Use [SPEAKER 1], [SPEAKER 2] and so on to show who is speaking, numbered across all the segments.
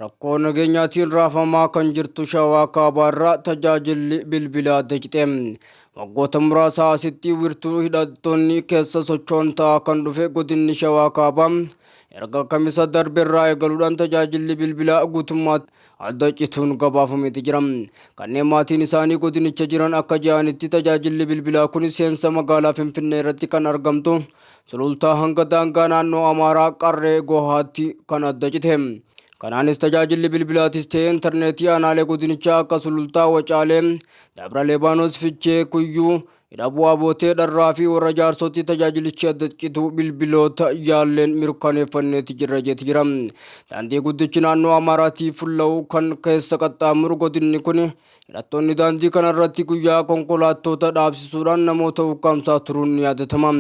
[SPEAKER 1] Rakkoo nageenyaatiin raafamaa kan jirtu Shawaa Kaabaarraa tajaajilli bilbilaa dajite. Waggoota muraasa asitti wiirtuu hidhattoonni keessa socho'an ta'aa kan dhufe godinni Shawaa Kaabaa erga kamisa darbeerraa eegaluudhaan tajaajilli bilbilaa guutummaatti adda cituun gabaafamee jira. Kanneen maatiin isaanii godinicha jiran akka jedhanitti tajaajilli bilbilaa kun seensa magaalaa Finfinnee irratti kan argamtu sulultaa hanga daangaa naannoo Amaaraa Qarree Gohaatti kan adda cite. Kanaanis tajaajilli bilbilaatis ta'ee intarneetii aanaalee godinichaa akka sulultaa Wacaalee, Dabra Libaanos, Fichee, Kuyyuu, Hidhabuu Abootee, Dharraa fi warra jaarsootti tajaajilichi adda citu bilbiloota yaalleen mirkaneeffanneeti jira. Daandii guddichi naannoo Amaaraatii fulla'u kan keessa qaxxaamuru godinni kun hidhattoonni daandii kanarratti guyyaa konkolaattota dhaabsisuudhaan namoota ukkaamsaa turuun ni yaadatama.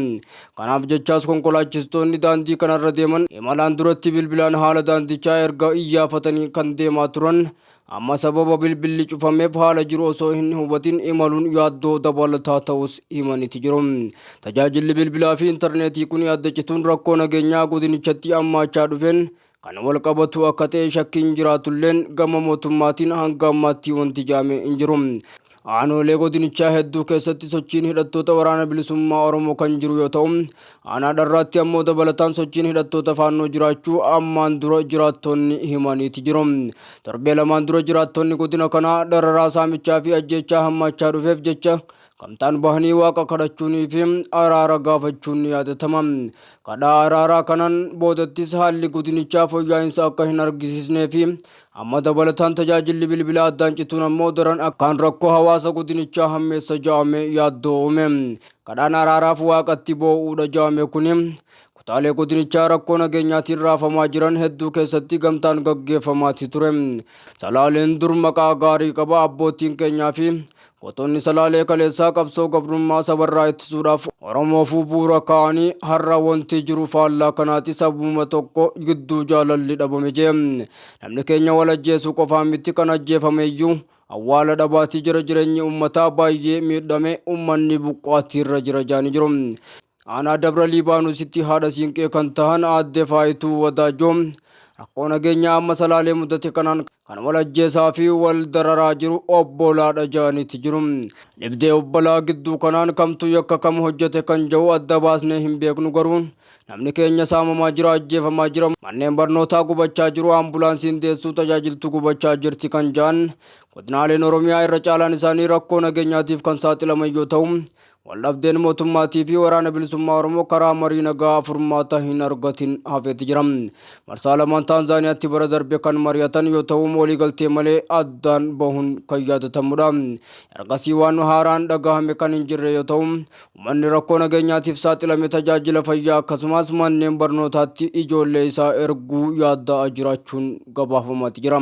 [SPEAKER 1] Kanaaf jechaas konkolaachistoonni daandii kanarra deeman imalaan duratti bilbilaan haala daandichaa erga iyyafatanii kan deemaa turan amma sababa bilbilli cufameef haala jiru osoo hin hubatin imaluun yaaddoo dabalataa ta'us himaniiti jiru. Tajaajilli bilbilaa fi intarneetii kun adda cituun rakkoo nageenyaa godinichatti ammaachaa dhufeen kan wal qabatu akka ta'e shakkiin jiraatulleen gama mootummaatiin hanga ammaatti wanti jaame hin jiru. Aanolee godinichaa hedduu keessatti sochiin hidhattoota waraana bilisummaa Oromoo kan jiru yoo ta'u, aanaa Dharraatti ammoo dabalataan sochiin hidhattoota faannoo jiraachuu ammaan dura jiraattonni himaniiti jiru. Torbee lamaan dura jiraattonni godina kanaa dararaa saamichaa fi ajjeechaa hammaachaa dhufeef jecha gamtaan bahanii waaqa kadhachuunii fi araara gaafachuun ni yaadatama. Kadhaa araaraa kanaan boodattis haalli godinichaa fooyya'insa akka hin argisiisnee fi amma dabalataan tajaajilli bilbilaa addaan cituun ammoo daran akkaan rakkoo hawaasa godinichaa hammeessa jedhame yaaddoo uume. Kadhaan araaraaf waaqatti boo'uudha jedhame kun kutaalee godinichaa rakkoo nageenyaatiin raafamaa jiran hedduu keessatti gamtaan gaggeeffamaati ture. Salaaleen dur maqaa gaarii qaba. Abbootiin keenyaa fi gootonni Salaalee kaleessaa qabsoo gabrummaa sabarraa ittisuudhaaf Oromoof bu'uura kaa'anii har'a wanti jiru faallaa kanaatti sabuma tokko gidduu jaalalli dhabame jee. Namni keenya wal ajjeesuu qofaa miti kan ajjeefame iyyuu awwaala dhabaatii jira. Jireenyi uummataa baay'ee miidhame, uummanni buqqaatiirra jira jaanii jiru. Aanaa Dabra Libaanositti haadha siinqee kan tahan aadde Faayituu Wadaajoo rakkoo nageenyaa amma Salaalee mudate kanaan kan wal ajjeesaa fi wal dararaa jiru obbolaadha jedhaniiti jiru. Dhibdee obbolaa gidduu kanaan kamtu yakka kam hojjete kan jedhu adda baasnee hin beeknu garuu namni keenya saamamaa jira, ajjeefamaa jira, manneen barnootaa gubachaa jiru, ambulaansiin deessuu tajaajiltu gubachaa jirti kan jedhan godinaaleen Oromiyaa irra caalaan isaanii rakkoo nageenyaatiif kan saaxilaman yoo ta'u, waldhabdeen mootummaatii fi waraana bilisummaa Oromoo karaa marii nagaa furmaata hin argatin hafeeti jira. Marsaa lamaan Taanzaaniyaatti bara darbe kan mari'atan yoo ta'u, waliigaltee malee addaan bahuun kan yaadatamudha. Ergasii waan haaraan dhagahame kan hin jirre yoo ta'u, uummanni rakkoo nageenyaatiif saaxilame tajaajila fayyaa akkasumas manneen barnootaatti ijoollee isaa erguu yaaddaa jiraachuun gabaafamaati jira.